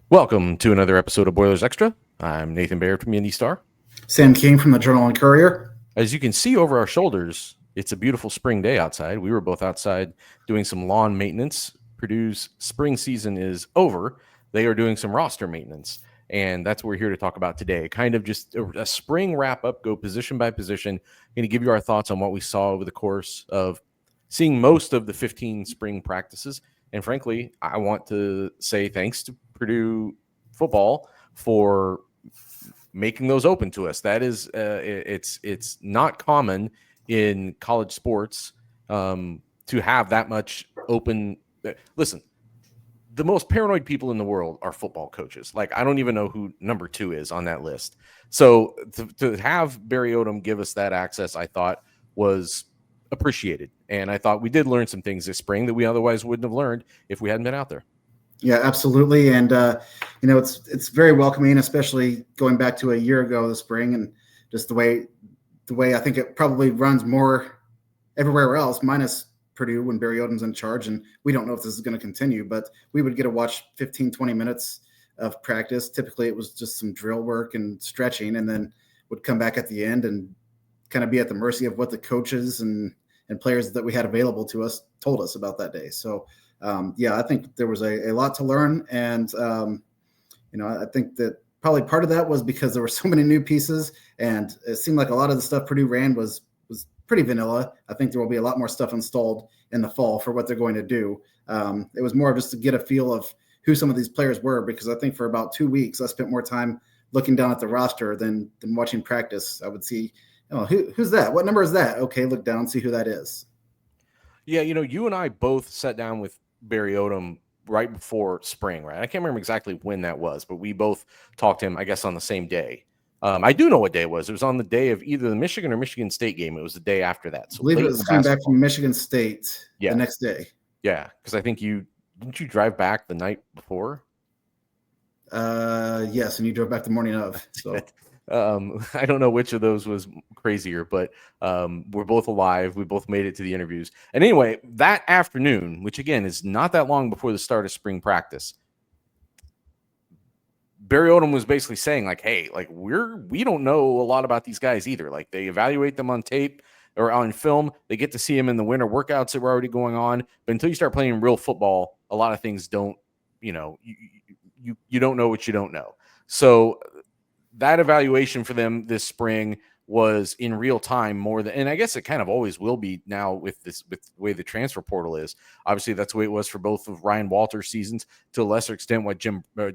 Welcome to another episode of Boilers Extra. I'm Nathan Baird from Indy Star. Sam King from the Journal and Courier. As you can see over our shoulders, it's a beautiful spring day outside. We were both outside doing some lawn maintenance. Purdue's spring season is over. They are doing some roster maintenance, and that's what we're here to talk about today. Kind of just a spring wrap-up, go position by position. Going to give you our thoughts on what we saw over the course of seeing most of the 15 spring practices. And frankly, I want to say thanks to Purdue football for making those open to us. That is, it's not common in college sports to have that much open. Listen, the most paranoid people in the world are football coaches. Like, I don't even know who number 2 is on that list. So to have Barry Odom give us that access, I thought was appreciated. And I thought we did learn some things this spring that we otherwise wouldn't have learned if we hadn't been out there. Yeah, absolutely. And, it's very welcoming, especially going back to a year ago this spring, and just the way I think it probably runs more everywhere else, minus Purdue when Barry Odom's in charge. And we don't know if this is going to continue, but we would get to watch 15, 20 minutes of practice. Typically it was just some drill work and stretching, and then would come back at the end and kind of be at the mercy of what the coaches and players that we had available to us told us about that day. So, I think there was a lot to learn. And, I think that probably part of that was because there were so many new pieces, and it seemed like a lot of the stuff Purdue ran was pretty vanilla. I think there will be a lot more stuff installed in the fall for what they're going to do. It was more just to get a feel of who some of these players were, because I think for about 2 weeks, I spent more time looking down at the roster than watching practice. I would see, who's that? What number is that? Okay, look down, see who that is. Yeah, you and I both sat down with Barry Odom right before spring, right? I can't remember exactly when that was, but we both talked to him, I guess, on the same day. I do know what day it was. It was on the day of either the Michigan or Michigan State game. It was the day after that. So I believe it was coming back from Michigan State the next day. Yeah, because I think didn't you drive back the night before? Yes, and you drove back the morning of. So I don't know which of those was crazier, but we're both alive. We both made it to the interviews. And anyway, that afternoon, which again is not that long before the start of spring practice, Barry Odom was basically saying, like, hey, like we don't know a lot about these guys either. Like, they evaluate them on tape or on film. They get to see them in the winter workouts that were already going on. But until you start playing real football, a lot of things don't, you don't know what you don't know. So that evaluation for them this spring was in real time more than, and I guess it kind of always will be now with the way the transfer portal is. Obviously, that's the way it was for both of Ryan Walter's seasons, to a lesser extent what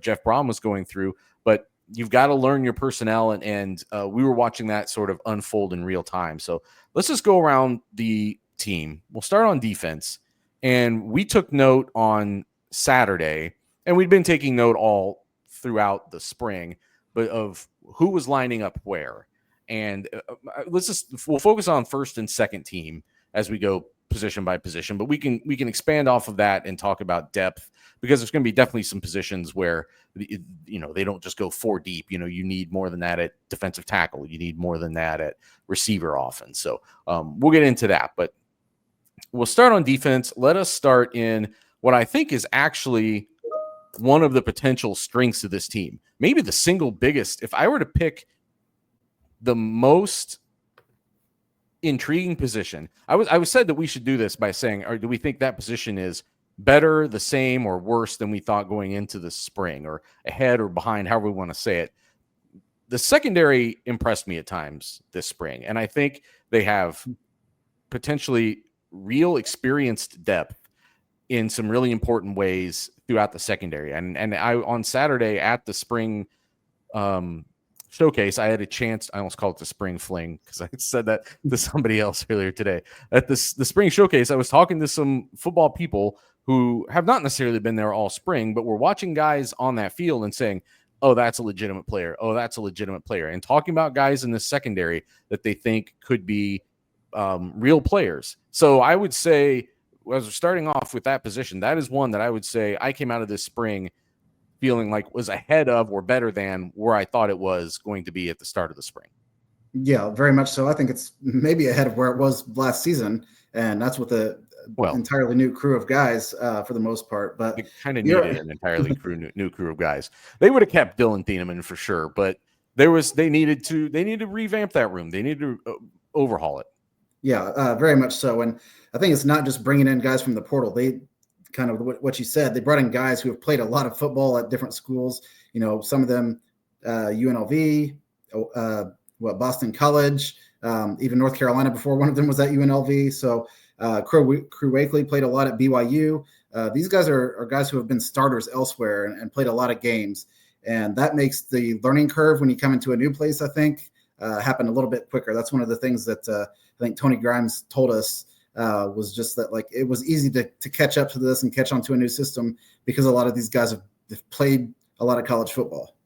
Jeff Brom was going through. But you've got to learn your personnel, and we were watching that sort of unfold in real time. So let's just go around the team. We'll start on defense, and we took note on Saturday, and we'd been taking note all throughout the spring, but of who was lining up where. And we'll focus on first and second team as we go position by position, but we can expand off of that and talk about depth, because there's going to be definitely some positions where, they don't just go 4 deep. You need more than that at defensive tackle. You need more than that at receiver often. So we'll get into that, but we'll start on defense. Let us start in what I think is actually one of the potential strengths of this team. Maybe the single biggest. If I were to pick the most intriguing position, I was said that we should do this by saying, or do we think that position is better, the same, or worse than we thought going into the spring, or ahead or behind, however we want to say it? The secondary impressed me at times this spring, and I think they have potentially real experienced depth in some really important ways throughout the secondary. And I, on Saturday at the spring showcase, I had a chance. I almost called it the spring fling because I said that to somebody else earlier today. At the spring showcase, I was talking to some football people who have not necessarily been there all spring, but were watching guys on that field and saying, oh, that's a legitimate player. Oh, that's a legitimate player. And talking about guys in the secondary that they think could be real players. So I would say, as we're starting off with that position, that is one that I would say I came out of this spring feeling like was ahead of or better than where I thought it was going to be at the start of the spring. Yeah, very much so. I think it's maybe ahead of where it was last season, and that's with a Well, entirely new crew of guys for the most part. But they kind of needed an entirely new crew of guys. They would have kept Dylan Thieneman for sure, but they needed to revamp that room. They needed to overhaul it. Yeah, very much so. And I think it's not just bringing in guys from the portal. They kind of what you said. They brought in guys who have played a lot of football at different schools. Some of them UNLV, Boston College, even North Carolina before one of them was at UNLV. So Crew Wakeley played a lot at BYU. These guys are guys who have been starters elsewhere and played a lot of games. And that makes the learning curve when you come into a new place, I think, happen a little bit quicker. That's one of the things that I think Tony Grimes told us was just that, like, it was easy to catch up to this and catch on to a new system because a lot of these guys have played a lot of college football.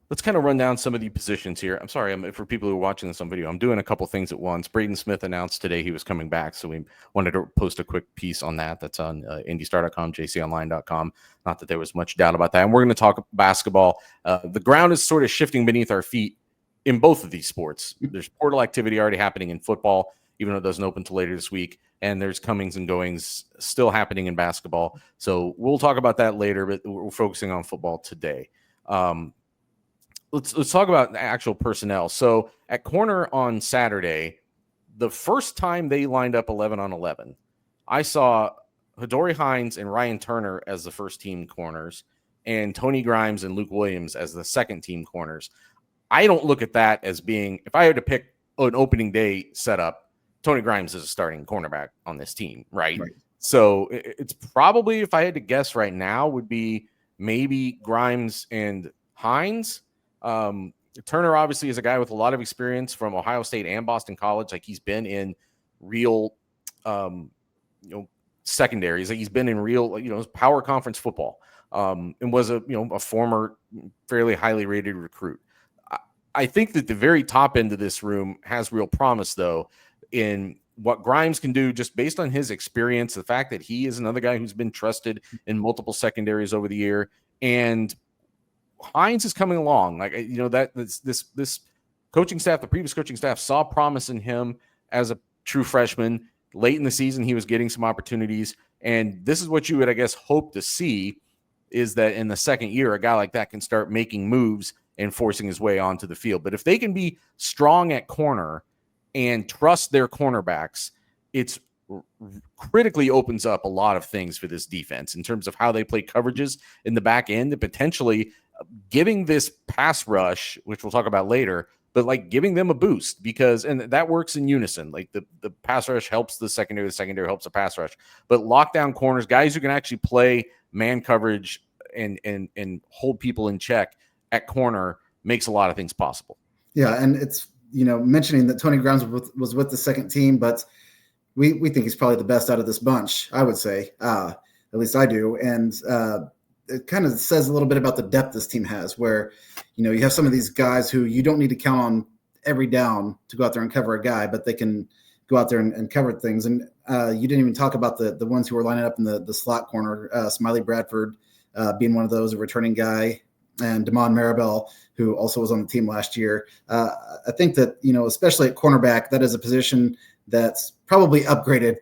Let's kind of run down some of the positions here. I'm sorry, for people who are watching this on video, I'm doing a couple things at once. Braden Smith announced today he was coming back, so we wanted to post a quick piece on that. That's on IndyStar.com, JCOnline.com. Not that there was much doubt about that. And we're going to talk basketball. The ground is sort of shifting beneath our feet in both of these sports. There's portal activity already happening in football, even though it doesn't open until later this week. And there's comings and goings still happening in basketball. So we'll talk about that later, but we're focusing on football today. Let's talk about actual personnel. So at corner on Saturday, the first time they lined up 11 on 11, I saw Hadori Hines and Ryan Turner as the first team corners and Tony Grimes and Luke Williams as the second team corners. I don't look at that as being, if I had to pick an opening day setup, Tony Grimes is a starting cornerback on this team, right? So it's probably, if I had to guess right now, would be maybe Grimes and Hines. Turner obviously is a guy with a lot of experience from Ohio State and Boston College. Like, he's been in real, secondaries. Like, he's been in real, power conference football, and was a former fairly highly rated recruit. I think that the very top end of this room has real promise, though, in what Grimes can do just based on his experience, the fact that he is another guy who's been trusted in multiple secondaries over the year, and Hines is coming along. Like, that this coaching staff, the previous coaching staff, saw promise in him as a true freshman. Late in the season, he was getting some opportunities, and this is what you would, I guess, hope to see, is that in the second year, a guy like that can start making moves and forcing his way onto the field. But if they can be strong at corner and trust their cornerbacks, it's critically opens up a lot of things for this defense in terms of how they play coverages in the back end and potentially giving this pass rush, which we'll talk about later, but like giving them a boost, because, and that works in unison. Like the pass rush helps the secondary helps the pass rush, but lockdown corners, guys who can actually play man coverage and hold people in check at corner, makes a lot of things possible. Yeah. And it's, mentioning that Tony Grimes was with the second team, but we think he's probably the best out of this bunch, I would say. At least I do. And it kind of says a little bit about the depth this team has, where, you have some of these guys who you don't need to count on every down to go out there and cover a guy, but they can go out there and cover things. And you didn't even talk about the ones who were lining up in the slot corner, Smiley Bradford being one of those, a returning guy, and Damon Maribel, who also was on the team last year. I think that, especially at cornerback, that is a position that's probably upgraded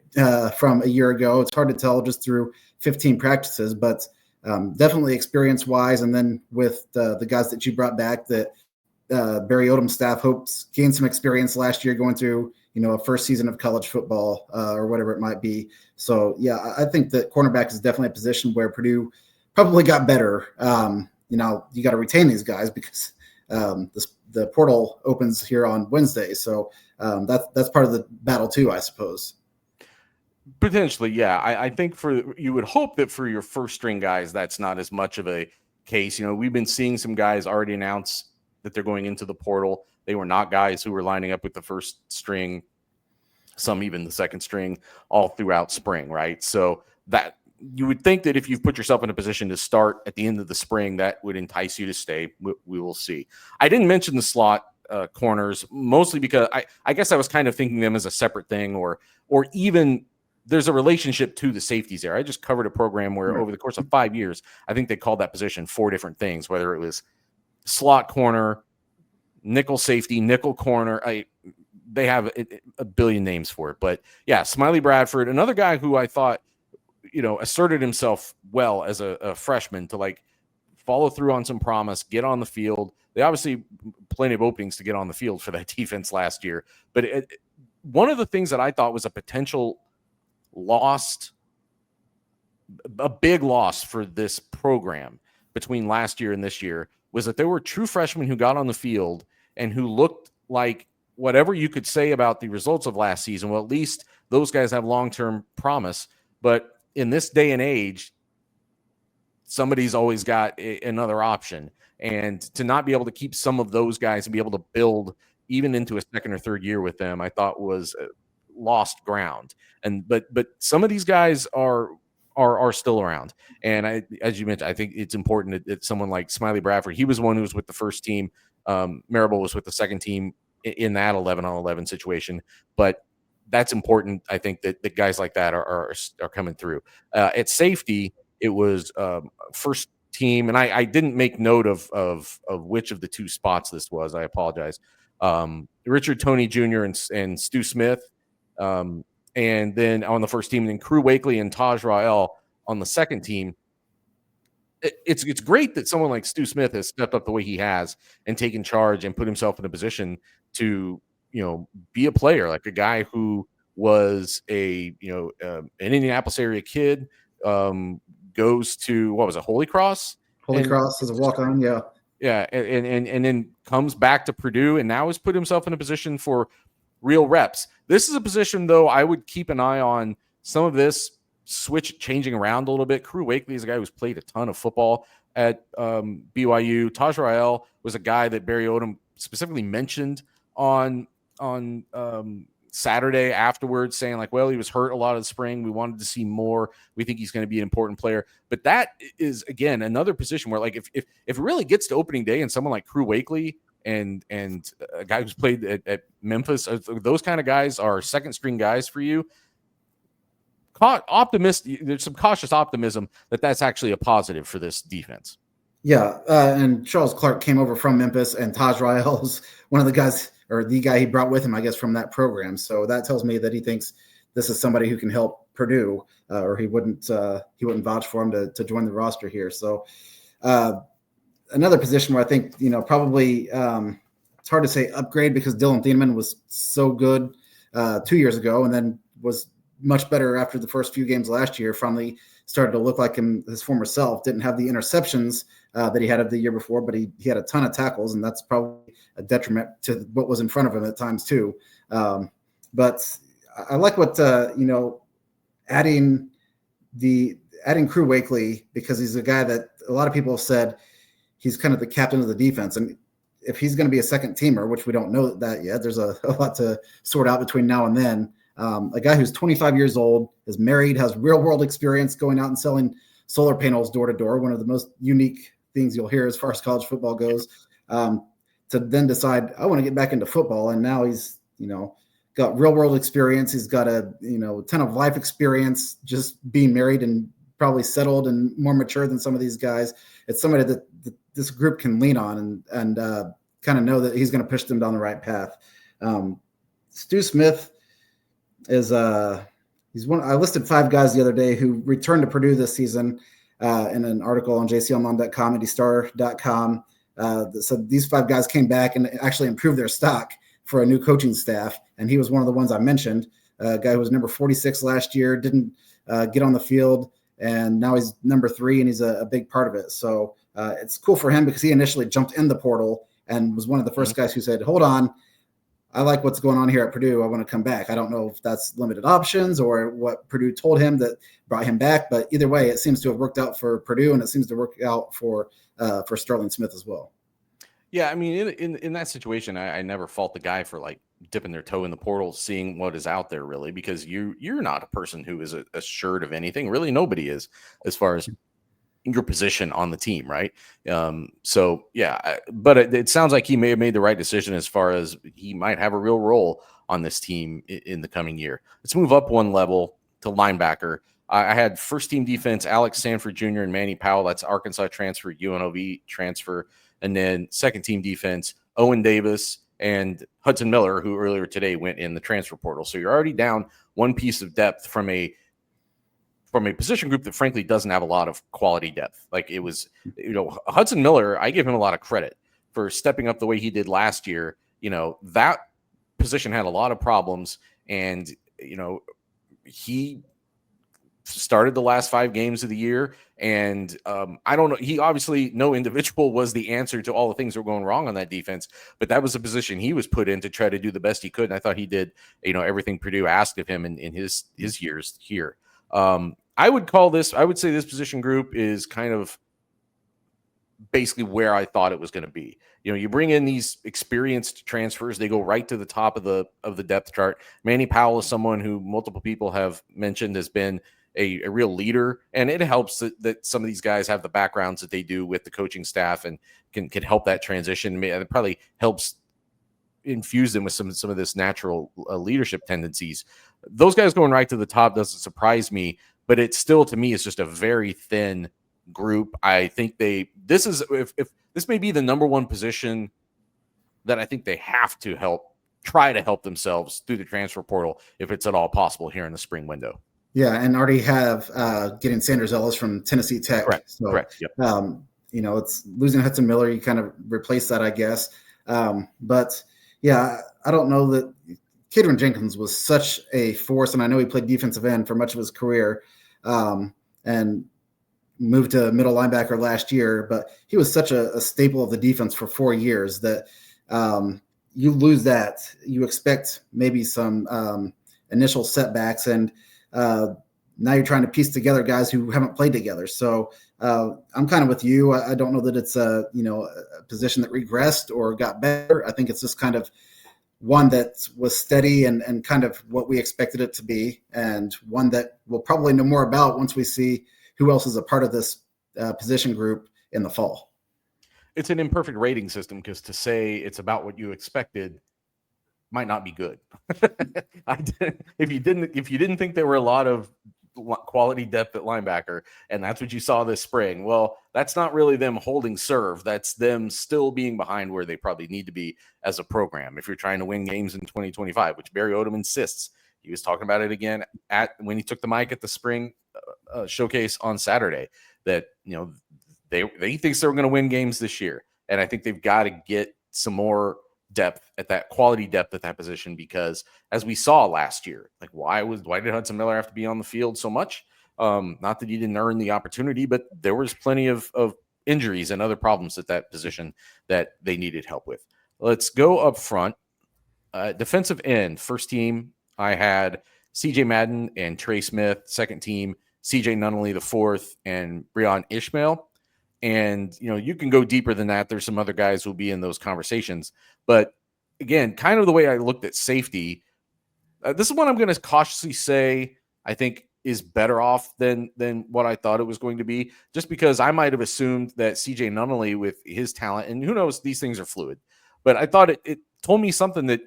from a year ago. It's hard to tell just through 15 practices, but definitely experience-wise. And then with the guys that you brought back, that Barry Odom's staff hopes gained some experience last year going through, a first season of college football or whatever it might be. So, yeah, I think that cornerback is definitely a position where Purdue probably got better. You got to retain these guys because the portal opens here on Wednesday. So that's part of the battle too, I suppose. Potentially, yeah. I think you would hope that for your first string guys, that's not as much of a case. We've been seeing some guys already announce that they're going into the portal. They were not guys who were lining up with the first string, some even the second string, all throughout spring, right? So that you would think that if you've put yourself in a position to start at the end of the spring, that would entice you to stay. We will see. I didn't mention the slot corners, mostly because I guess I was kind of thinking them as a separate thing, or even there's a relationship to the safeties there. I just covered a program where over the course of 5 years, I think they called that position 4 different things, whether it was slot corner, nickel safety, nickel corner. they have a billion names for it. But yeah, Smiley Bradford, another guy who I thought, asserted himself well as a freshman to like follow through on some promise, get on the field. They obviously plenty of openings to get on the field for that defense last year. But one of the things that I thought was a potential a big loss for this program between last year and this year was that there were true freshmen who got on the field and who looked like whatever you could say about the results of last season. Well, at least those guys have long-term promise. But in this day and age, somebody's always got another option. And to not be able to keep some of those guys and be able to build even into a second or third year with them, I thought was lost ground. But some of these guys are still around. And as you mentioned, I think it's important that someone like Smiley Bradford, he was one who was with the first team. Marable was with the second team in that 11-on-11 situation. But that's important. I think that guys like that are coming through. At safety, it was first team, and I didn't make note of which of the two spots this was. I apologize. Richard Toney Jr. and Stu Smith, and then on the first team, and then Crew Wakely and Taj Rael on the second team. It's great that someone like Stu Smith has stepped up the way he has and taken charge and put himself in a position to be a player, like a guy who was an Indianapolis area kid. Goes to what was it, Holy Cross? Holy Cross as a walk-on, yeah. Yeah, and then comes back to Purdue and now has put himself in a position for real reps. This is a position, though, I would keep an eye on some of this changing around a little bit. Crew Wakely is a guy who's played a ton of football at BYU. Taj Rael was a guy that Barry Odom specifically mentioned on Saturday afterwards, saying like, well, he was hurt a lot of the spring. We wanted to see more. We think he's going to be an important player. But that is, again, another position where, like, if it really gets to opening day and someone like Crew Wakely and a guy who's played at Memphis, those kind of guys are second string guys for you, there's some cautious optimism that that's actually a positive for this defense. Yeah, and Charles Clark came over from Memphis, and Taj Rael is one of the guys, or the guy he brought with him, I guess, from that program. So that tells me that he thinks this is somebody who can help Purdue, or he wouldn't vouch for him to join the roster here. So another position where I think, probably it's hard to say upgrade because Dylan Thieneman was so good 2 years ago and then was much better after the first few games last year. Finally started to look like his former self. Didn't have the interceptions that he had of the year before, but he had a ton of tackles, and that's probably a detriment to what was in front of him at times too. But I like what adding Crew Wakely, because he's a guy that a lot of people have said he's kind of the captain of the defense, and if he's going to be a second teamer, which we don't know that yet, there's a lot to sort out between now and then. A guy who's 25 years old, is married, has real world experience going out and selling solar panels door to door. One of the most unique things you'll hear as far as college football goes. To then decide, I want to get back into football. And now he's, got real world experience. He's got a ton of life experience, just being married and probably settled and more mature than some of these guys. It's somebody that this group can lean on and kind of know that he's going to push them down the right path. Stu Smith is he's one. I listed 5 guys the other day who returned to Purdue this season in an article on jclmon.com, edystar.com. So these 5 guys came back and actually improved their stock for a new coaching staff, and he was one of the ones I mentioned. A guy who was number 46 last year, didn't get on the field, and now he's number 3, and he's a big part of it. So it's cool for him because he initially jumped in the portal and was one of the first guys who said, hold on, I like what's going on here at Purdue. I want to come back. I don't know if that's limited options or what Purdue told him that brought him back, but either way, it seems to have worked out for Purdue, and it seems to work out for Sterling Smith as well. Yeah, I mean, in that situation, I never fault the guy for like dipping their toe in the portal, seeing what is out there, really, because you're not a person who is assured of anything. Really, nobody is, as far as your position on the team, right? So yeah, but it sounds like he may have made the right decision as far as he might have a real role on this team in the coming year. Let's move up one level to linebacker. I had first team defense, Alex Sanford Jr. and Manny Powell. That's Arkansas transfer, UNLV transfer. And then second team defense, Owen Davis and Hudson Miller, who earlier today went in the transfer portal. So you're already down one piece of depth from a position group that frankly doesn't have a lot of quality depth. Like it was, Hudson Miller, I give him a lot of credit for stepping up the way he did last year. That position had a lot of problems, and he started the last 5 games of the year, and I don't know, he obviously, no individual was the answer to all the things that were going wrong on that defense, but that was a position he was put in to try to do the best he could, and I thought he did everything Purdue asked of him in his years here. I would say this position group is kind of basically where I thought it was going to be. You bring in these experienced transfers, they go right to the top of the depth chart. Manny Powell is someone who multiple people have mentioned has been a real leader, and it helps that some of these guys have the backgrounds that they do with the coaching staff and can help that transition. It probably helps infuse them with some of this natural leadership tendencies. Those guys going right to the top doesn't surprise me, but it's still, to me, it's just a very thin group. I think if this may be the number one position that I think they have to try to help themselves through the transfer portal if it's at all possible here in the spring window. Yeah, and already have getting Sanders Ellis from Tennessee Tech. Correct. So, Correct. Yep. It's losing Hudson Miller. You kind of replace that, I guess. But yeah, I don't know that Kadron Jenkins was such a force, and I know he played defensive end for much of his career, and moved to middle linebacker last year. But he was such a staple of the defense for 4 years that you lose that. You expect maybe some initial setbacks, and now you're trying to piece together guys who haven't played together. So I'm kind of with you. I don't know that it's a position that regressed or got better. I think it's just kind of one that was steady and kind of what we expected it to be, and one that we'll probably know more about once we see who else is a part of this position group in the fall. It's an imperfect rating system, because to say it's about what you expected might not be good. If you didn't think there were a lot of quality depth at linebacker, and that's what you saw this spring, well, that's not really them holding serve. That's them still being behind where they probably need to be as a program if you're trying to win games in 2025, which Barry Odom insists. He was talking about it again when he took the mic at the spring showcase on Saturday, that they think they're going to win games this year, and I think they've got to get some more depth at that quality depth at that position, because as we saw last year, like why did Hudson Miller have to be on the field so much? Not that he didn't earn the opportunity, but there was plenty of injuries and other problems at that position that they needed help with. Let's go up front. Defensive end, first team, I had CJ Madden and Trey Smith. Second team, CJ Nunnally the fourth, and Breon Ishmael. And, you can go deeper than that. There's some other guys who will be in those conversations. But again, kind of the way I looked at safety, this is what I'm going to cautiously say I think is better off than what I thought it was going to be, just because I might have assumed that CJ Nunnally, with his talent, and who knows, these things are fluid, but I thought it told me something that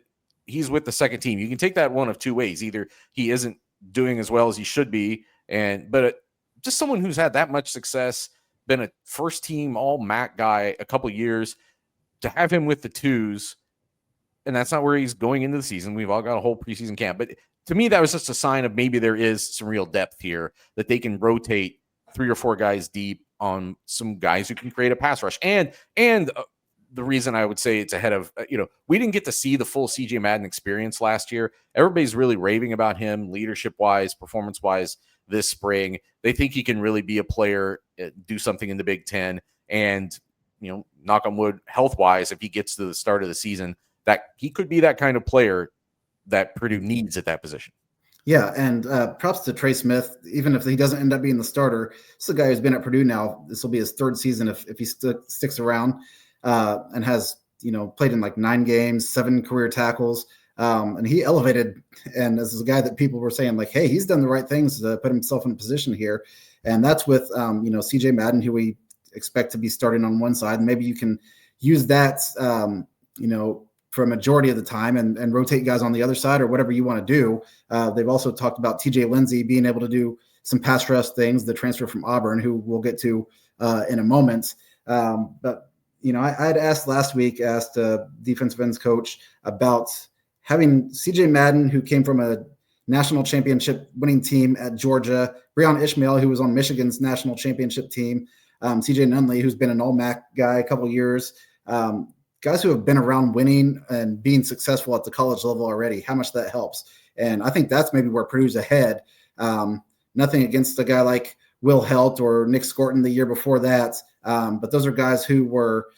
he's with the second team. You can take that one of two ways. Either he isn't doing as well as he should be, but just someone who's had that much success, been a first team all MAC guy a couple years, to have him with the twos, and that's not where he's going into the season. We've all got a whole preseason camp, but to me, that was just a sign of maybe there is some real depth here, that they can rotate 3 or 4 guys deep on some guys who can create a pass rush. And the reason I would say it's ahead of, we didn't get to see the full CJ Madden experience last year. Everybody's really raving about him leadership wise, performance wise this spring. They think he can really be a player, do something in the Big Ten, and, knock on wood, health wise, if he gets to the start of the season, that he could be that kind of player that Purdue needs at that position. Yeah, and props to Trey Smith. Even if he doesn't end up being the starter, this is a guy who's been at Purdue now. This will be his 3rd season if he sticks around, and has played in like 9 games, 7 career tackles, and he elevated. And this is a guy that people were saying like, hey, he's done the right things to put himself in a position here, and that's with CJ Madden, who we expect to be starting on one side. And maybe you can use that for a majority of the time and rotate guys on the other side, or whatever you want to do. They've also talked about TJ Lindsey being able to do some pass rush things, the transfer from Auburn, who we'll get to in a moment. But I had asked last week, defensive ends coach about having CJ Madden, who came from a national championship winning team at Georgia, Breon Ishmael, who was on Michigan's national championship team, CJ Nunley, who's been an all-MAC guy a couple years, guys who have been around winning and being successful at the college level already, how much that helps. And I think that's maybe where Purdue's ahead. Nothing against a guy like Will Helt or Nick Scorton the year before that, but those are guys who were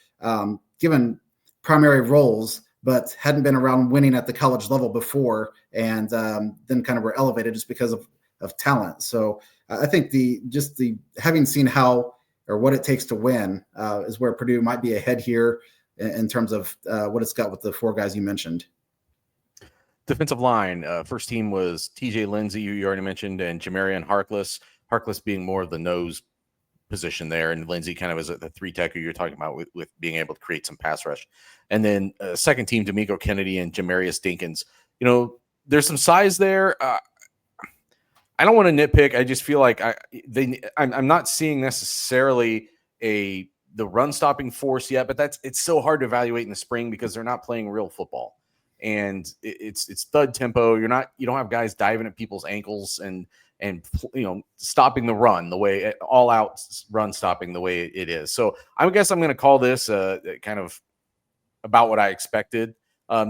given primary roles but hadn't been around winning at the college level before, and then kind of were elevated just because of talent. So I think the having seen how or what it takes to win is where Purdue might be ahead here in terms of what it's got with the 4 guys you mentioned. Defensive line, first team was TJ Lindsey, you already mentioned, and Jamarian Harkless. Harkless being more of the nose position there, and Lindsey kind of as the 3 tech who you're talking about with being able to create some pass rush. And then second team, D'Amico Kennedy and Jamarius Dinkins. There's some size there. I don't want to nitpick. I just feel like I'm not seeing necessarily the run stopping force yet, but it's so hard to evaluate in the spring because they're not playing real football, and it's thud tempo. You don't have guys diving at people's ankles and stopping the run the way all out run stopping the way it is. So I guess I'm going to call this kind of about what I expected.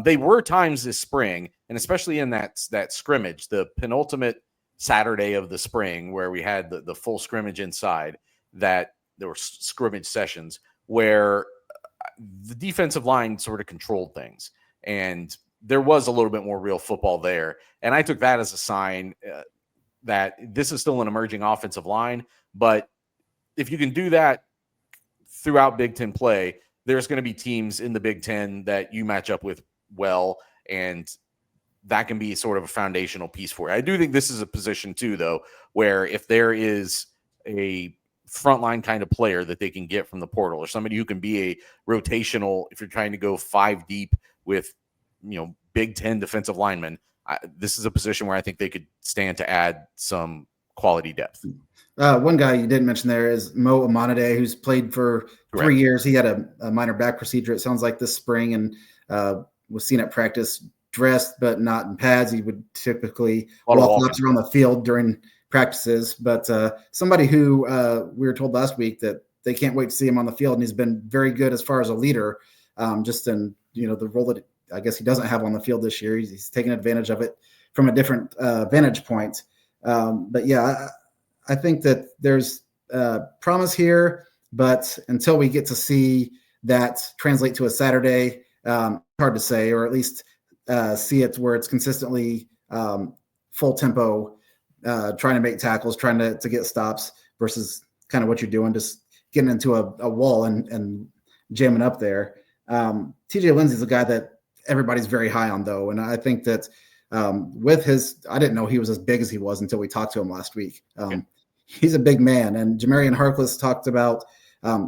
They were times this spring, and especially in that scrimmage, the penultimate Saturday of the spring, where we had the full scrimmage inside, that there were scrimmage sessions where the defensive line sort of controlled things, and there was a little bit more real football there. And I took that as a sign that this is still an emerging offensive line, but if you can do that throughout Big Ten play, there's going to be teams in the Big Ten that you match up with well, and that can be sort of a foundational piece for it. I do think this is a position too, though, where if there is a frontline kind of player that they can get from the portal, or somebody who can be a rotational, if you're trying to go 5 deep with, Big Ten defensive linemen, this is a position where I think they could stand to add some quality depth. One guy you didn't mention there is Mo Amonade, who's played for 3 years. He had a minor back procedure, it sounds like, this spring, and was seen at practice dressed but not in pads. He would typically walk laps around the field during practices. But somebody who we were told last week that they can't wait to see him on the field, and he's been very good as far as a leader, just in the role that I guess he doesn't have on the field this year. He's taking advantage of it from a different vantage point. But yeah, I think that there's promise here, but until we get to see that translate to a Saturday, hard to say, or at least see it where it's consistently full tempo, trying to make tackles, trying to get stops versus kind of what you're doing, just getting into a wall and jamming up there. TJ Lindsey's a guy that everybody's very high on, though, and I think that with I didn't know he was as big as he was until we talked to him last week. He's a big man, and Jamarian Harkless talked about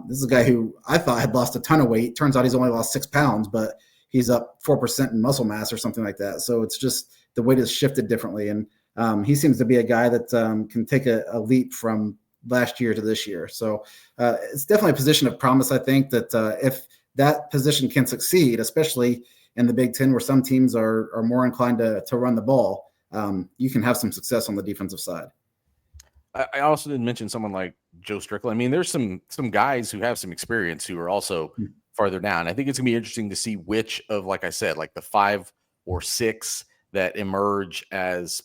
this is a guy who I thought had lost a ton of weight. Turns out he's only lost 6 pounds, but he's up 4% in muscle mass or something like that. So it's just the weight has shifted differently, and he seems to be a guy that can take a leap from last year to this year. So it's definitely a position of promise. I think that if that position can succeed, especially in the Big Ten, where some teams are more inclined to run the ball, you can have some success on the defensive side. I also didn't mention someone like Joe Strickland. I mean, there's some guys who have some experience who are also farther down. I think it's gonna be interesting to see which of, like I said, like the 5 or 6 that emerge as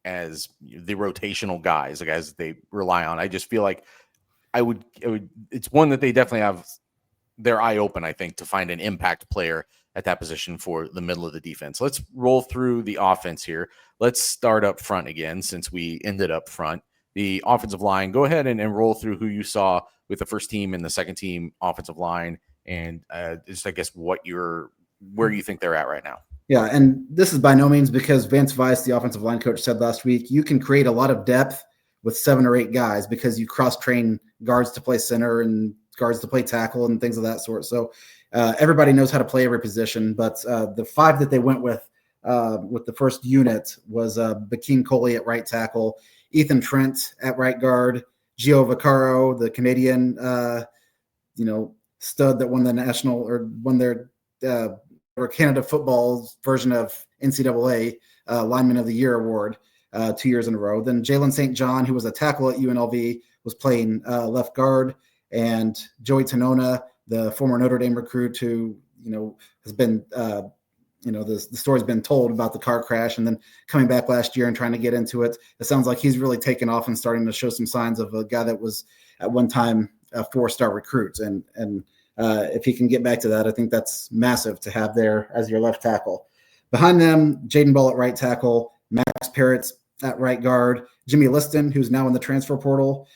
the rotational guys, the guys that they rely on. I just feel like I would it's one that they definitely have their eye open, I think, to find an impact player at that position for the middle of the defense. Let's roll through the offense here. Let's start up front again, since we ended up front. The offensive line, go ahead and roll through who you saw with the first team and the second team offensive line, and just, I guess, where you think they're at right now. Yeah, and this is by no means because Vance Weiss, the offensive line coach, said last week, you can create a lot of depth with 7 or 8 guys because you cross-train guards to play center and guards to play tackle and things of that sort. So everybody knows how to play every position, but the 5 that they went with the first unit was Bakeen Coley at right tackle, Ethan Trent at right guard, Gio Vaccaro, the Canadian, stud that won the national or won their or Canada football's version of NCAA Lineman of the Year award 2 years in a row. Then Jalen St. John, who was a tackle at UNLV, was playing left guard, and Joey Tanona, the former Notre Dame recruit who, has been, the story's been told about the car crash and then coming back last year and trying to get into it. It sounds like he's really taken off and starting to show some signs of a guy that was at one time a 4-star recruit. And if he can get back to that, I think that's massive to have there as your left tackle. Behind them, Jaden Ball at right tackle, Max Parrott's at right guard, Jimmy Liston, who's now in the transfer portal.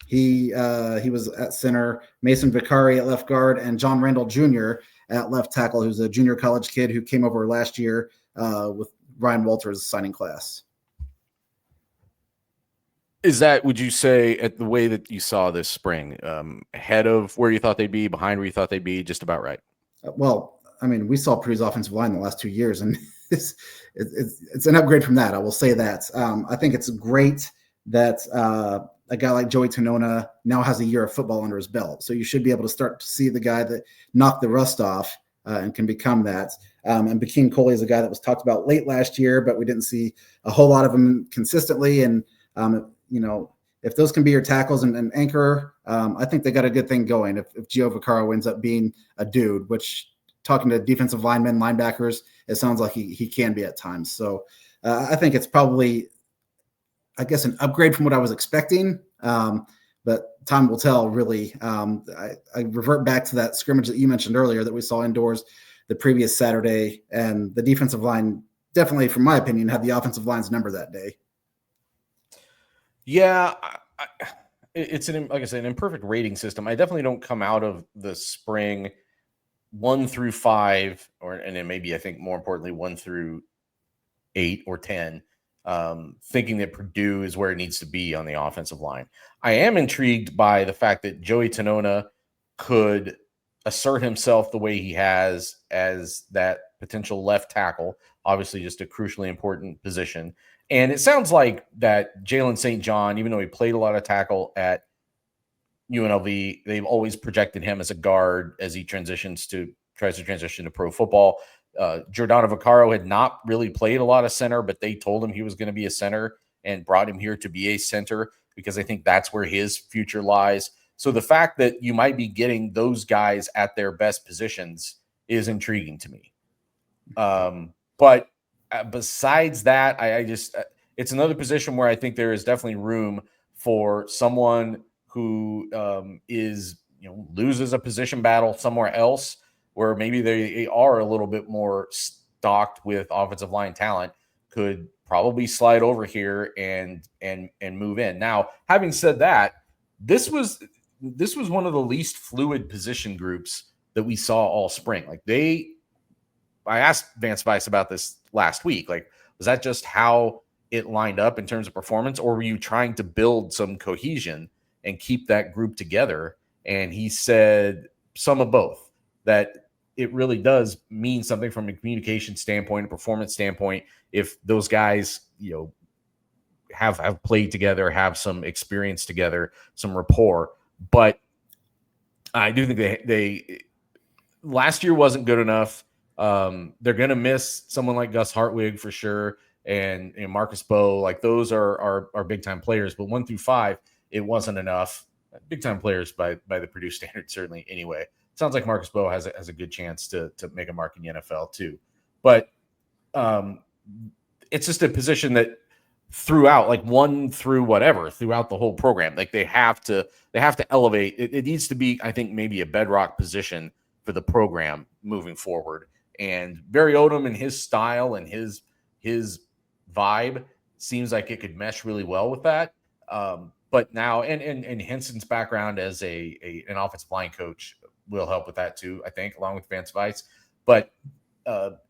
He was at center, Mason Vicari at left guard, and John Randall Jr. at left tackle, who's a junior college kid who came over last year with Ryan Walters' signing class. Is that, would you say, at the way that you saw this spring, ahead of where you thought they'd be, behind where you thought they'd be, just about right? Well, I mean, we saw Purdue's offensive line the last 2 years, and it's an upgrade from that. I will say that. I think it's great that a guy like Joey Tanona now has a year of football under his belt. So you should be able to start to see the guy that knocked the rust off and can become that. And Bakeen Coley is a guy that was talked about late last year, but we didn't see a whole lot of him consistently. And, if those can be your tackles and anchor, I think they got a good thing going. If Gio Vaccaro ends up being a dude, which talking to defensive linemen, linebackers, it sounds like he can be at times. So I think it's probably, I guess, an upgrade from what I was expecting, but time will tell, really. I revert back to that scrimmage that you mentioned earlier that we saw indoors the previous Saturday, and the defensive line definitely, from my opinion, had the offensive line's number that day. Yeah, it's like I said, an imperfect rating system. I definitely don't come out of the spring 1 through 5, and then maybe I think more importantly 1 through 8 or 10. Thinking that Purdue is where it needs to be on the offensive line. I am intrigued by the fact that Joey Tanona could assert himself the way he has as that potential left tackle, obviously just a crucially important position. And it sounds like that Jalen St. John, even though he played a lot of tackle at UNLV, they've always projected him as a guard as he tries to transition to pro football. Giordano Vaccaro had not really played a lot of center, but they told him he was going to be a center and brought him here to be a center because I think that's where his future lies. So the fact that you might be getting those guys at their best positions is intriguing to me. But besides that, I just it's another position where I think there is definitely room for someone who loses a position battle somewhere else, where maybe they are a little bit more stocked with offensive line talent, could probably slide over here and move in. Now, having said that, this was one of the least fluid position groups that we saw all spring. I asked Vance Vice about this last week. Was that just how it lined up in terms of performance, or were you trying to build some cohesion and keep that group together? And he said some of both, that it really does mean something from a communication standpoint, a performance standpoint, if those guys, have played together, have some experience together, some rapport. But I do think they last year wasn't good enough. They're going to miss someone like Gus Hartwig for sure. And Marcus Bowe, those are big time players, but 1 through 5, it wasn't enough. Big time players by the Purdue standard, certainly. Anyway, sounds like Marcus Bowe has a good chance to make a mark in the NFL too. But it's just a position that throughout, 1 through whatever, throughout the whole program, they have to elevate. It needs to be, I think, maybe a bedrock position for the program moving forward. And Barry Odom and his style and his vibe seems like it could mesh really well with that. But now, and Henson's background as an offensive line coach will help with that too, I think, along with Vance Vice. But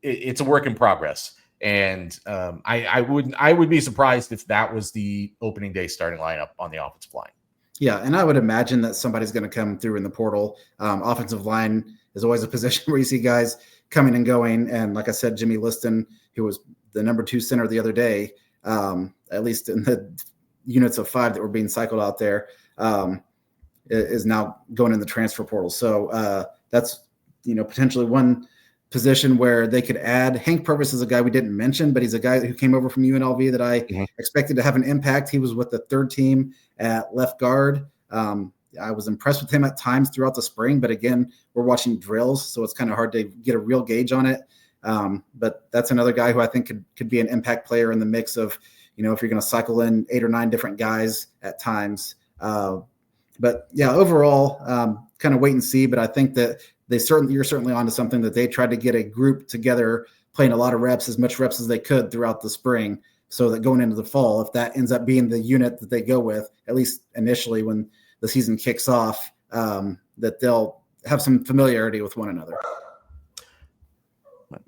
it's a work in progress. And I would be surprised if that was the opening day starting lineup on the offensive line. Yeah, and I would imagine that somebody's going to come through in the portal. Offensive line is always a position where you see guys coming and going. And like I said, Jimmy Liston, who was the number 2 center the other day, at least in the units of 5 that were being cycled out there. is now going in the transfer portal. So that's, potentially one position where they could add. Hank Purvis is a guy we didn't mention, but he's a guy who came over from UNLV that I expected to have an impact. He was with the third team at left guard. I was impressed with him at times throughout the spring, but again, we're watching drills, so it's kind of hard to get a real gauge on it. But that's another guy who I think could be an impact player in the mix of, if you're going to cycle in 8 or 9 different guys at times. But yeah, overall, kind of wait and see. But I think that you're certainly onto something, that they tried to get a group together, playing a lot of reps, as much reps as they could throughout the spring, so that going into the fall, if that ends up being the unit that they go with, at least initially when the season kicks off, that they'll have some familiarity with one another.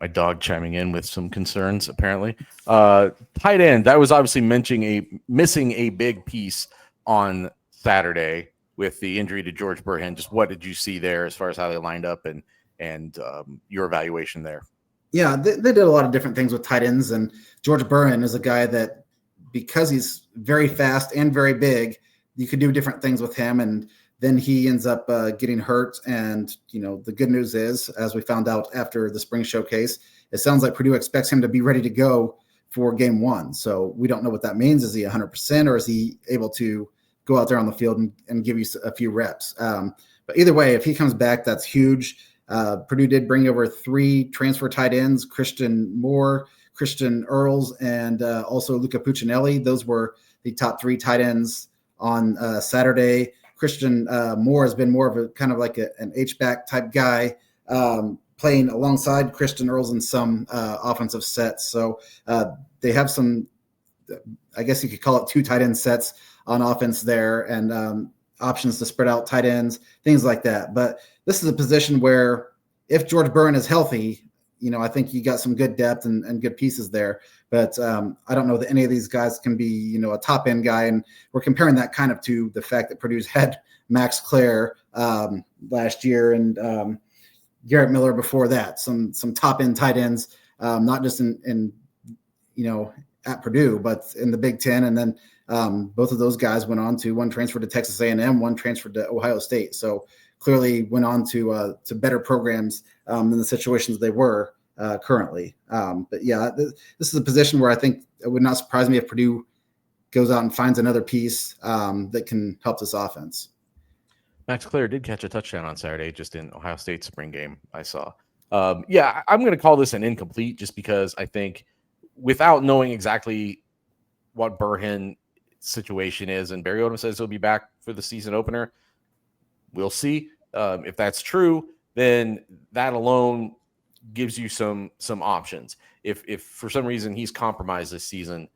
My dog chiming in with some concerns, apparently. Tight end, that was obviously missing a big piece on Saturday with the injury to George Burhan. Just what did you see there as far as how they lined up and your evaluation there? Yeah, they did a lot of different things with tight ends, and George Burhan is a guy that, because he's very fast and very big, you could do different things with him, and then he ends up getting hurt. And, the good news is, as we found out after the spring showcase, it sounds like Purdue expects him to be ready to go for game 1. So we don't know what that means. Is he 100%, or is he able to go out there on the field and give you a few reps? But either way, if he comes back, that's huge. Purdue did bring over 3 transfer tight ends: Christian Moore, Christian Earls, and also Luca Puccinelli. Those were the top 3 tight ends on Saturday. Christian Moore has been more of a kind of like an H-back type guy, playing alongside Christian Earls in some offensive sets. So they have some, I guess you could call it 2 tight end sets on offense there, and options to spread out tight ends, things like that. But this is a position where, if George Burhan is healthy, I think you got some good depth and good pieces there. But I don't know that any of these guys can be, a top end guy. And we're comparing that kind of to the fact that Purdue's had Max Clare last year, and Garrett Miller before that, some top end tight ends, not just in at Purdue, but in the Big Ten. And then both of those guys went on to, one transferred to Texas A&M, one transferred to Ohio State. So clearly went on to better programs than the situations they were currently. But yeah, this is a position where I think it would not surprise me if Purdue goes out and finds another piece that can help this offense. Max Clare did catch a touchdown on Saturday, just in Ohio State's spring game, I saw. Yeah, I'm going to call this an incomplete, just because I think, without knowing exactly what Burhan situation is, and Barry Odom says he'll be back for the season opener, we'll see. If that's true, then that alone gives you some options. If for some reason he's compromised this season,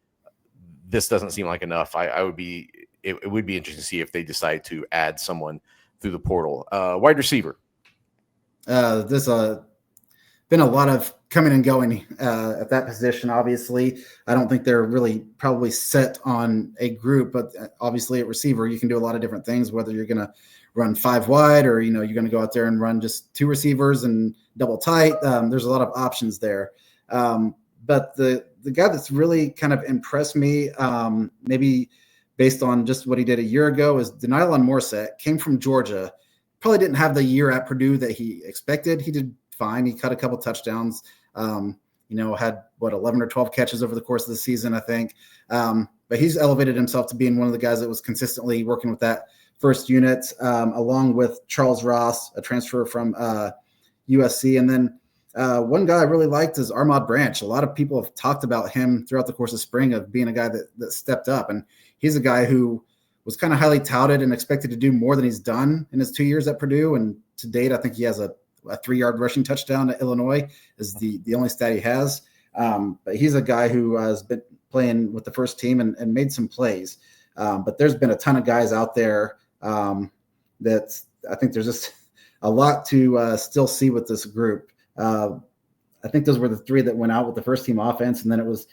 this doesn't seem like enough. It would be interesting to see if they decide to add someone through the portal. Wide receiver. There's been a lot of coming and going at that position. Obviously, I don't think they're really probably set on a group, but obviously at receiver, you can do a lot of different things, whether you're going to run 5 wide, or, you're going to go out there and run just 2 receivers and double tight. There's a lot of options there. But the guy that's really kind of impressed me, maybe based on just what he did a year ago, is Denylon Morset. Came from Georgia. Probably didn't have the year at Purdue that he expected. He did fine. He cut a couple touchdowns, had 11 or 12 catches over the course of the season, I think. But he's elevated himself to being one of the guys that was consistently working with that first unit, along with Charles Ross, a transfer from USC. And then one guy I really liked is Armand Branch. A lot of people have talked about him throughout the course of spring, of being a guy that stepped up. And he's a guy who was kind of highly touted and expected to do more than he's done in his 2 years at Purdue. And to date, I think he has a 3-yard rushing touchdown at Illinois is the only stat he has. But he's a guy who has been playing with the first team and made some plays. But there's been a ton of guys out there that I think there's just a lot to still see with this group. I think those were the 3 that went out with the first team offense. And then it was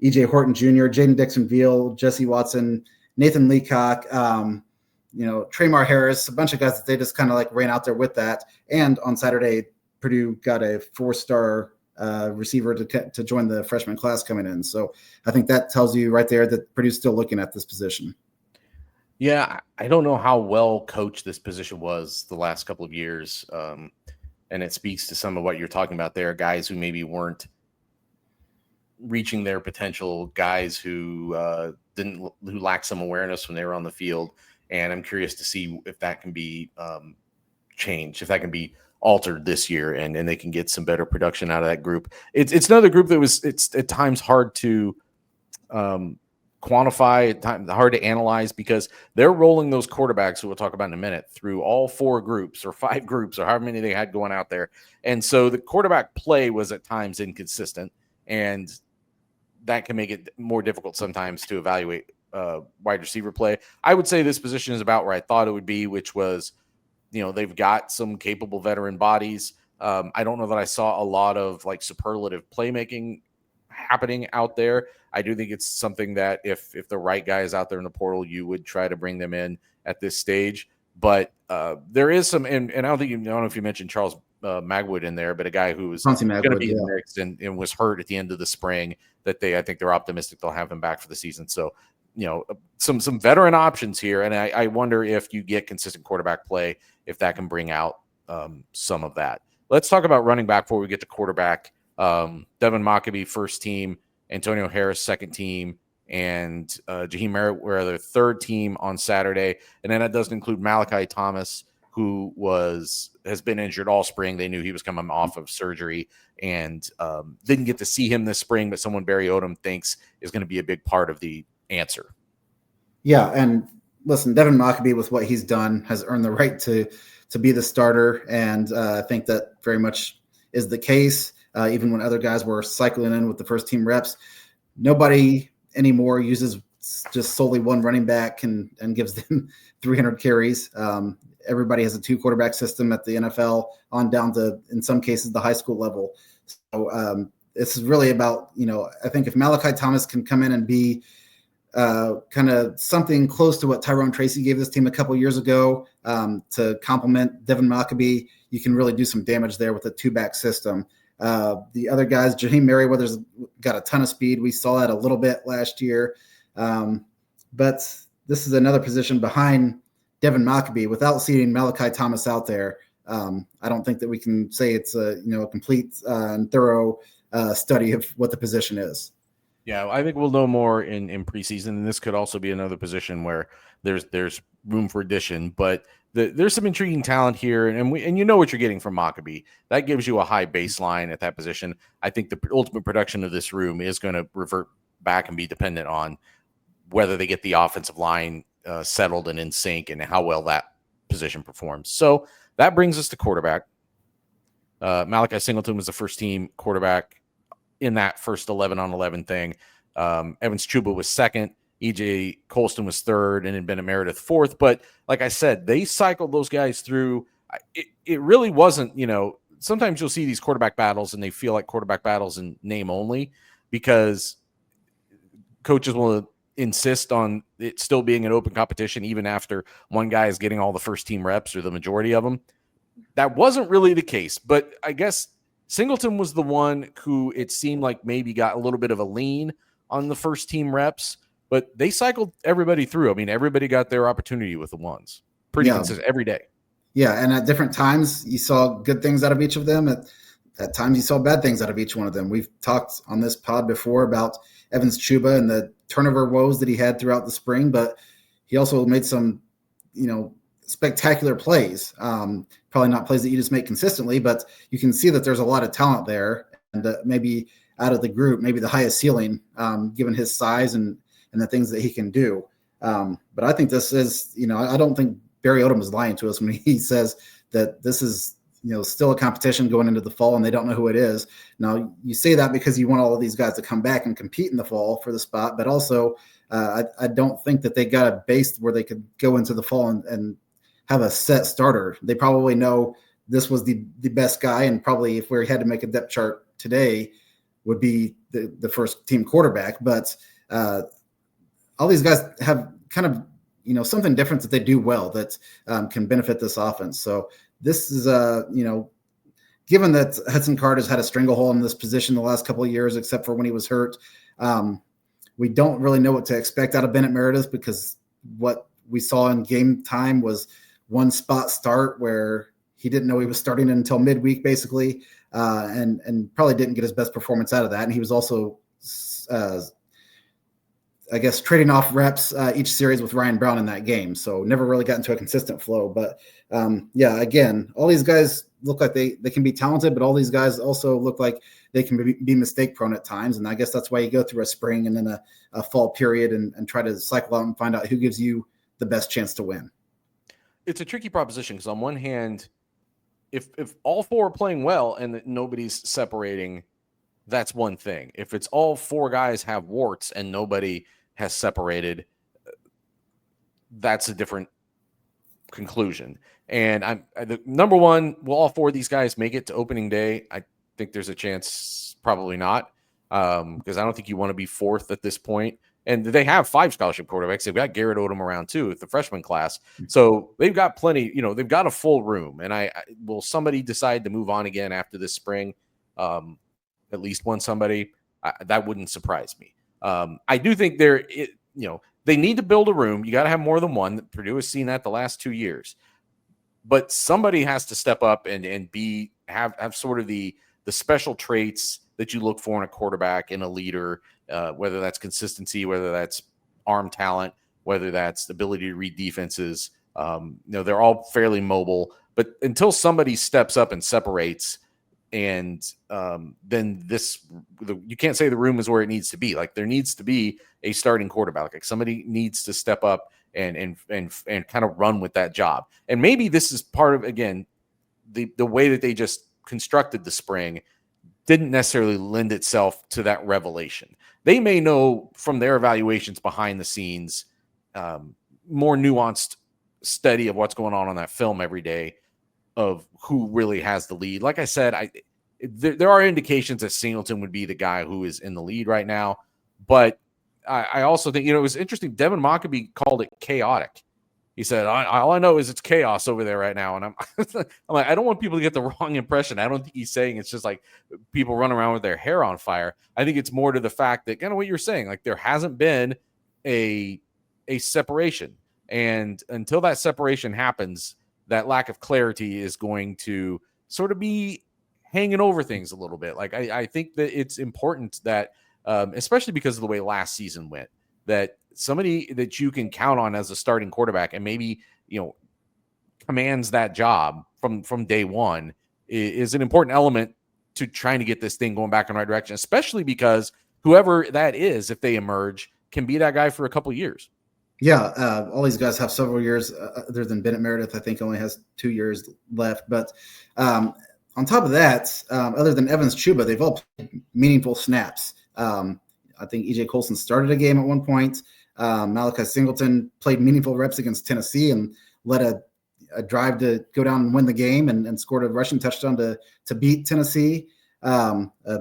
E.J. Horton Jr., Jaden Dixon-Veal, Jesse Watson, Nathan Leacock, Traymar Harris, a bunch of guys that they just kind of ran out there with that. And on Saturday, Purdue got a 4-star receiver to join the freshman class coming in. So I think that tells you right there that Purdue's still looking at this position. Yeah, I don't know how well coached this position was the last couple of years. And it speaks to some of what you're talking about there, guys who maybe weren't reaching their potential, guys who who lacked some awareness when they were on the field. And I'm curious to see if that can be changed, if that can be altered this year, and they can get some better production out of that group. It's another group that it's at times hard to um, quantify, hard to analyze, because they're rolling those quarterbacks, who we'll talk about in a minute, through all 4 groups or 5 groups or however many they had going out there. And so the quarterback play was at times inconsistent, and that can make it more difficult sometimes to evaluate wide receiver play. I would say this position is about where I thought it would be, which was, they've got some capable veteran bodies. I don't know that I saw a lot of like superlative playmaking happening out there. I do think it's something that if the right guy is out there in the portal, you would try to bring them in at this stage. But there is some, and I don't know if you mentioned Charles Magwood in there, but a guy who was going to be in the mix and was hurt at the end of the spring, that I think they're optimistic they'll have him back for the season. So, some veteran options here. And I wonder if you get consistent quarterback play, if that can bring out some of that. Let's talk about running back before we get to quarterback. Devin Mockabee, first team, Antonio Harris, second team, and Jaheim Merritt were their third team on Saturday. And then that doesn't include Malachi Thomas, who has been injured all spring. They knew he was coming off of surgery and didn't get to see him this spring, but someone Barry Odom thinks is going to be a big part of the answer. Yeah, and listen, Devin Mockabee, with what he's done, has earned the right to be the starter, and I think that very much is the case. Even when other guys were cycling in with the first team reps, nobody anymore uses just solely one running back and gives them 300 carries. Everybody has a 2 quarterback system at the NFL on down to, in some cases, the high school level. So this is really about, I think if Malachi Thomas can come in and be kind of something close to what Tyrone Tracy gave this team a couple years ago to complement Devin Mockabee, you can really do some damage there with a 2-back system. The other guys, Jaheim Merriweather's got a ton of speed. We saw that a little bit last year. But this is another position behind Devin Mockabee. Without seeing Malachi Thomas out there, I don't think that we can say it's a complete and thorough study of what the position is. Yeah, I think we'll know more in preseason, and this could also be another position where there's room for addition. But there's some intriguing talent here, and you know what you're getting from Mockabee. That gives you a high baseline at that position. I think the ultimate production of this room is going to revert back and be dependent on whether they get the offensive line settled and in sync, and how well that position performs. So that brings us to quarterback. Malachi Singleton was the first team quarterback in that first 11-on-11 thing. Evans Chuba was second. EJ Colston was third, and then Bennett Meredith fourth. But like I said, they cycled those guys through. It really wasn't, sometimes you'll see these quarterback battles and they feel like quarterback battles in name only, because coaches will insist on it still being an open competition even after one guy is getting all the first team reps or the majority of them. That wasn't really the case, but I guess Singleton was the one who it seemed like maybe got a little bit of a lean on the first team reps, but they cycled everybody through. I mean, everybody got their opportunity with the ones pretty consistent every day. Yeah, and at different times you saw good things out of each of them. At times you saw bad things out of each one of them. We've talked on this pod before about Evans Chuba and the turnover woes that he had throughout the spring, but he also made some, spectacular plays. Probably not plays that you just make consistently, but you can see that there's a lot of talent there, and maybe out of the group, maybe the highest ceiling, given his size and the things that he can do. But I think this is, I don't think Barry Odom is lying to us when he says that this is, still a competition going into the fall and they don't know who it is. Now, you say that because you want all of these guys to come back and compete in the fall for the spot, but also I don't think that they got a base where they could go into the fall and have a set starter. They probably know this was the best guy, and probably if we had to make a depth chart today would be the first team quarterback. But all these guys have kind of, something different that they do well that can benefit this offense. So this is, given that Hudson Card has had a stranglehold in this position the last couple of years, except for when he was hurt, we don't really know what to expect out of Bennett Meredith, because what we saw in game time was one spot start where he didn't know he was starting until midweek, basically, and probably didn't get his best performance out of that. And he was also, I guess, trading off reps each series with Ryan Brown in that game. So never really got into a consistent flow. But yeah, again, all these guys look like they can be talented, but all these guys also look like they can be mistake prone at times. And I guess that's why you go through a spring and then a fall period and try to cycle out and find out who gives you the best chance to win. It's a tricky proposition because on one hand, if all four are playing well and nobody's separating, that's one thing. If it's all four guys have warts and nobody has separated, that's a different conclusion. And the number one, will all four of these guys make it to opening day? I think there's a chance, probably not, because I don't think you want to be fourth at this point. And they have 5 scholarship quarterbacks. They've got Garrett Odom around too with the freshman class. So they've got plenty, they've got a full room. And will somebody decide to move on again after this spring? At least one somebody, that wouldn't surprise me. I do think they need to build a room. You got to have more than one. Purdue has seen that the last 2 years. But somebody has to step up and have sort of the special traits that you look for in a quarterback and a leader, whether that's consistency, whether that's arm talent, whether that's the ability to read defenses. They're all fairly mobile, but until somebody steps up and separates, and then you can't say the room is where it needs to be. Like, there needs to be a starting quarterback. Like, somebody needs to step up and kind of run with that job. And maybe this is part of, again, the way that they just constructed the spring didn't necessarily lend itself to that revelation. They may know from their evaluations behind the scenes, more nuanced study of what's going on that film every day of who really has the lead. Like I said, there are indications that Singleton would be the guy who is in the lead right now, but I also think, it was interesting. Devin Mockabee called it chaotic. He said, all I know is it's chaos over there right now. And I'm like, I don't want people to get the wrong impression. I don't think he's saying it's just like people run around with their hair on fire. I think it's more to the fact that, kind of what you're saying, like, there hasn't been a separation. And until that separation happens, that lack of clarity is going to sort of be hanging over things a little bit. Like, I think that it's important that, especially because of the way last season went, that somebody that you can count on as a starting quarterback and maybe, commands that job from day one is an important element to trying to get this thing going back in the right direction, especially because whoever that is, if they emerge, can be that guy for a couple of years. Yeah, all these guys have several years, other than Bennett Meredith, I think only has 2 years left. But on top of that, other than Evans Chuba, they've all played meaningful snaps. I think E.J. Colson started a game at one point. Malachi Singleton played meaningful reps against Tennessee and led a drive to go down and win the game and scored a rushing touchdown to beat Tennessee. A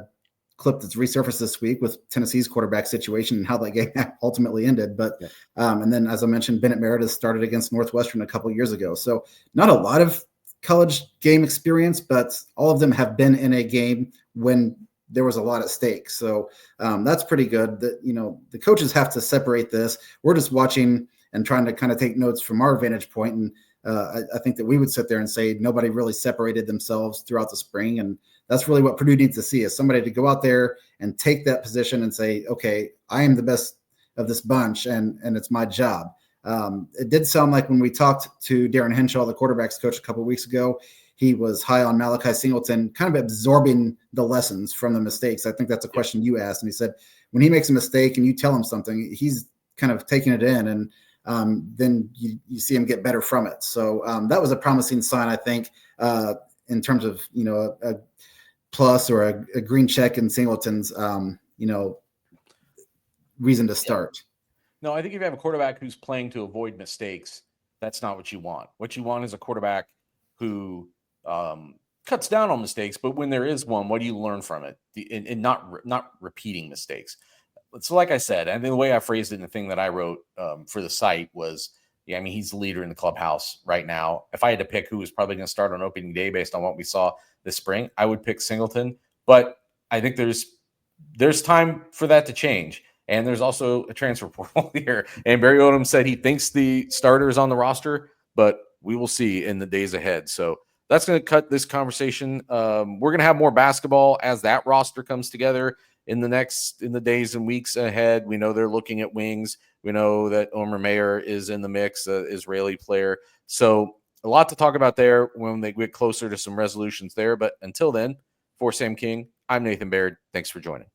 clip that's resurfaced this week with Tennessee's quarterback situation and how that game ultimately ended. But and then, as I mentioned, Bennett Meredith started against Northwestern a couple of years ago. So not a lot of college game experience, but all of them have been in a game when there was a lot at stake. So that's pretty good. That, the coaches have to separate this. We're just watching and trying to kind of take notes from our vantage point. And I think that we would sit there and say nobody really separated themselves throughout the spring. And that's really what Purdue needs to see, is somebody to go out there and take that position and say, okay, I am the best of this bunch and it's my job. It did sound like when we talked to Darren Henshaw, the quarterback's coach, a couple of weeks ago, he was high on Malachi Singleton, kind of absorbing the lessons from the mistakes. I think that's a question you asked. And he said, when he makes a mistake and you tell him something, he's kind of taking it in, and then you see him get better from it. So that was a promising sign, I think, in terms of, a plus or a green check in Singleton's, reason to start. No, I think if you have a quarterback who's playing to avoid mistakes, that's not what you want. What you want is a quarterback who cuts down on mistakes, but when there is one, what do you learn from it? And not repeating mistakes. So like I said, and the way I phrased it in the thing that I wrote for the site was, he's the leader in the clubhouse right now. If I had to pick who was probably going to start on opening day based on what we saw this spring, I would pick Singleton. But I think there's time for that to change. And there's also a transfer portal here. And Barry Odom said he thinks the starter is on the roster, but we will see in the days ahead. So that's going to cut this conversation. We're going to have more basketball as that roster comes together in the days and weeks ahead. We know they're looking at wings. We know that Omer Mayer is in the mix, the Israeli player. So a lot to talk about there when they get closer to some resolutions there. But until then, for Sam King, I'm Nathan Baird. Thanks for joining.